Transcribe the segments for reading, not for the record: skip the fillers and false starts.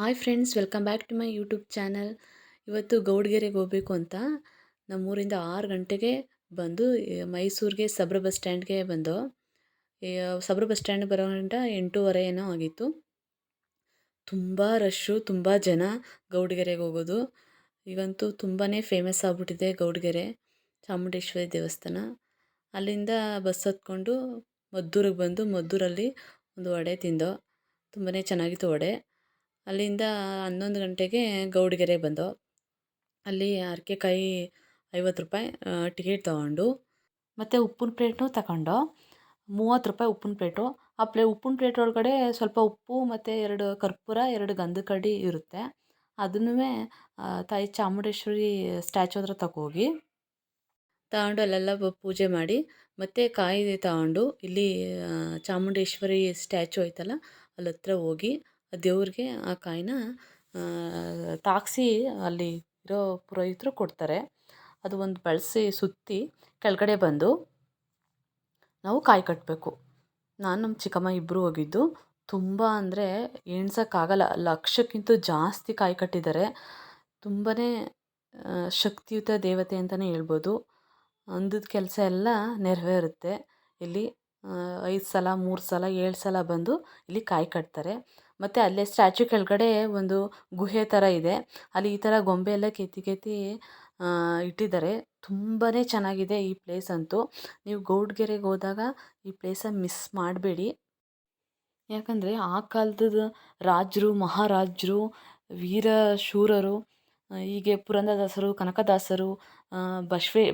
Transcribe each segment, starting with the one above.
Hi friends, welcome back to my YouTube channel. ಇವತ್ತು ಗೌಡ್ಗೆರೆಗೆ ಹೋಗಬೇಕು ಅಂತ ನಮ್ಮೂರಿಂದ 6 ಗಂಟೆಗೆ ಬಂದು ಮೈಸೂರಿಗೆ ಸಬ್ರ ಬಸ್ ಸ್ಟ್ಯಾಂಡ್ಗೆ ಬಂದು ಸಬ್ರ ಬಸ್ ಸ್ಟ್ಯಾಂಡ್ ಬರೋ ಗಂಟ 8:30 ಏನೋ ಆಗಿತ್ತು. ತುಂಬ ರಶ್ಶು, ತುಂಬ ಜನ ಗೌಡ್ಗೆರೆಗೆ ಹೋಗೋದು. ಈಗಂತೂ ತುಂಬಾ ಫೇಮಸ್ ಆಗಿಬಿಟ್ಟಿದೆ ಗೌಡ್ಗೆರೆ ಚಾಮುಂಡೇಶ್ವರಿ ದೇವಸ್ಥಾನ. ಅಲ್ಲಿಂದ ಬಸ್ ಹತ್ಕೊಂಡು ಮದ್ದೂರಿಗೆ ಬಂದು ಮದ್ದೂರಲ್ಲಿ ಒಂದು ವಡೆ ತಿಂದೋ. ತುಂಬಾ ಚೆನ್ನಾಗಿತ್ತು ವಡೆ. ಅಲ್ಲಿಂದ 11 ಗಂಟೆಗೆ ಗೌಡ್ಗೆರೆಗೆ ಬಂದೋ. ಅಲ್ಲಿ ಅರ್ಕೆಕಾಯಿ 50 ರೂಪಾಯಿ ಟಿಕೆಟ್ ತೊಗೊಂಡು, ಮತ್ತು ಉಪ್ಪಿನ ಪ್ಲೇಟ್ನೂ ತಗೊಂಡು 30 ರೂಪಾಯಿ ಉಪ್ಪಿನ ಪ್ಲೇಟು. ಉಪ್ಪಿನ ಪ್ಲೇಟ್ ಒಳಗಡೆ ಸ್ವಲ್ಪ ಉಪ್ಪು ಮತ್ತು 2 ಕರ್ಪೂರ, 2 ಗಂಧದ ಕಡ್ಡಿ ಇರುತ್ತೆ. ಅದನ್ನೂ ತಾಯಿ ಚಾಮುಂಡೇಶ್ವರಿ ಸ್ಟ್ಯಾಚು ಹತ್ರ ತಗೋಗಿ ತಗೊಂಡು ಅಲ್ಲೆಲ್ಲ ಪೂಜೆ ಮಾಡಿ, ಮತ್ತು ಕಾಯಿ ತಗೊಂಡು ಇಲ್ಲಿ ಚಾಮುಂಡೇಶ್ವರಿ ಸ್ಟ್ಯಾಚು ಐತಲ್ಲ ಅಲ್ಲಿ ಹತ್ರ ಹೋಗಿ ಆ ದೇವ್ರಿಗೆ ಆ ಕಾಯಿನ ತಾಗಿಸಿ ಅಲ್ಲಿ ಇರೋ ಪುರೋಹಿತರು ಕೊಡ್ತಾರೆ. ಅದು ಒಂದು ಬಳಸಿ ಸುತ್ತಿ ಕೆಳಗಡೆ ಬಂದು ನಾವು ಕಾಯಿ ಕಟ್ಟಬೇಕು. ನಾನು ನಮ್ಮ ಚಿಕ್ಕಮ್ಮ ಇಬ್ಬರು ಹೋಗಿದ್ದು. ತುಂಬ ಅಂದರೆ ಎಣ್ಸೋಕ್ಕಾಗಲ್ಲ, ಲಕ್ಷಕ್ಕಿಂತ ಜಾಸ್ತಿ ಕಾಯಿ ಕಟ್ಟಿದ್ದಾರೆ. ತುಂಬಾ ಶಕ್ತಿಯುತ ದೇವತೆ ಅಂತಲೇ ಹೇಳ್ಬೋದು. ಅಂದಿದ್ದ ಕೆಲಸ ಎಲ್ಲ ನೆರವೇರುತ್ತೆ. ಇಲ್ಲಿ 5 ಸಲ, 3 ಸಲ, 7 ಸಲ ಬಂದು ಇಲ್ಲಿ ಕಾಯಿ ಕಟ್ತಾರೆ. ಮತ್ತು ಅಲ್ಲೇ ಸ್ಟ್ಯಾಚು ಕೆಳಗಡೆ ಒಂದು ಗುಹೆ ಥರ ಇದೆ. ಅಲ್ಲಿ ಈ ಥರ ಗೊಂಬೆ ಎಲ್ಲ ಕೆತ್ತಿ ಕೆತ್ತಿ ಇಟ್ಟಿದ್ದಾರೆ. ತುಂಬಾ ಚೆನ್ನಾಗಿದೆ ಈ ಪ್ಲೇಸ್ ಅಂತೂ. ನೀವು ಗೌಡ್ಗೆರೆಗೆ ಹೋದಾಗ ಈ ಪ್ಲೇಸನ್ನು ಮಿಸ್ ಮಾಡಬೇಡಿ. ಯಾಕಂದರೆ ಆ ಕಾಲದ ರಾಜರು, ಮಹಾರಾಜರು, ವೀರ ಶೂರರು, ಹೀಗೆ ಪುರಂದರದಾಸರು, ಕನಕದಾಸರು,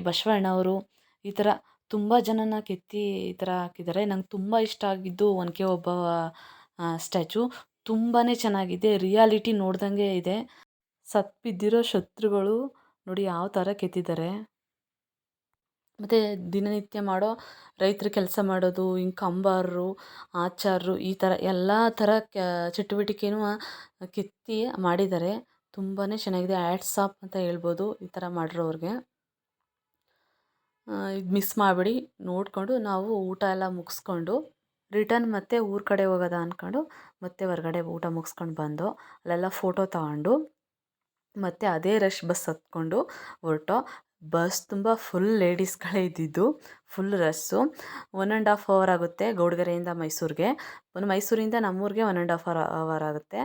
ಬಸವಣ್ಣವರು, ಈ ಥರ ತುಂಬ ಜನನ ಕೆತ್ತಿ ಈ ಥರ ಹಾಕಿದ್ದಾರೆ. ನಂಗೆ ತುಂಬ ಇಷ್ಟ ಆಗಿದ್ದು ಒನಕೆ ಓಬವ್ವ ಸ್ಟ್ಯಾಚು. ತುಂಬಾ ಚೆನ್ನಾಗಿದೆ, ರಿಯಾಲಿಟಿ ನೋಡ್ದಂಗೆ ಇದೆ. ಸತ್ತು ಬಿದ್ದಿರೋ ಶತ್ರುಗಳು ನೋಡಿ ಯಾವ ಥರ ಕೆತ್ತಿದ್ದಾರೆ. ಮತ್ತು ದಿನನಿತ್ಯ ಮಾಡೋ ರೈತರ ಕೆಲಸ ಮಾಡೋದು, ಹಿಂಗೆ ಕಂಬಾರರು, ಆಚಾರರು, ಈ ಥರ ಎಲ್ಲ ಥರ ಚಟುವಟಿಕೆನೂ ಕೆತ್ತಿ ಮಾಡಿದ್ದಾರೆ. ತುಂಬಾ ಚೆನ್ನಾಗಿದೆ. ಹ್ಯಾಟ್ಸ್ ಆಫ್ ಅಂತ ಹೇಳ್ಬೋದು ಈ ಥರ ಮಾಡಿರೋವ್ರಿಗೆ. ಇದು ಮಿಸ್ ಮಾಡಬೇಡಿ. ನೋಡಿಕೊಂಡು ನಾವು ಊಟ ಎಲ್ಲ ಮುಗಿಸ್ಕೊಂಡು ರಿಟರ್ನ್ ಮತ್ತೆ ಊರ ಕಡೆ ಹೋಗೋದ ಅಂದ್ಕೊಂಡು ಮತ್ತೆ ಹೊರಗಡೆ ಊಟ ಮುಗಿಸ್ಕೊಂಡು ಬಂದು ಅಲ್ಲೆಲ್ಲ ಫೋಟೋ ತಗೊಂಡು ಮತ್ತು ಅದೇ ರಶ್ ಬಸ್ ಹತ್ಕೊಂಡು ಹೊರಟೋ. ಬಸ್ ತುಂಬ ಫುಲ್ ಲೇಡೀಸ್ಗಳೇ ಇದ್ದಿದ್ದು, ಫುಲ್ ರಸ್ಸು. 1.5 ಅವರ್ ಆಗುತ್ತೆ ಗೌಡ್ಗೆರೆಯಿಂದ ಮೈಸೂರಿಗೆ. ಮೈಸೂರಿಂದ ನಮ್ಮೂರಿಗೆ 1.5 ಅವರ್ ಆಗುತ್ತೆ.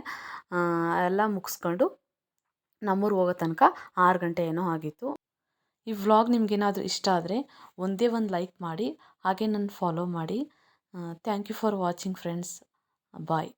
ಎಲ್ಲ ಮುಗಿಸ್ಕೊಂಡು ನಮ್ಮೂರಿಗೆ ಹೋಗೋ ತನಕ 6 ಗಂಟೆ ಏನೋ ಆಗಿತ್ತು. ಈ ವ್ಲಾಗ್ ನಿಮಗೇನಾದರೂ ಇಷ್ಟ ಆದರೆ ಒಂದೇ ಒಂದು ಲೈಕ್ ಮಾಡಿ, ಹಾಗೆ ನನ್ನ ಫಾಲೋ ಮಾಡಿ. Thank you for watching friends. Bye.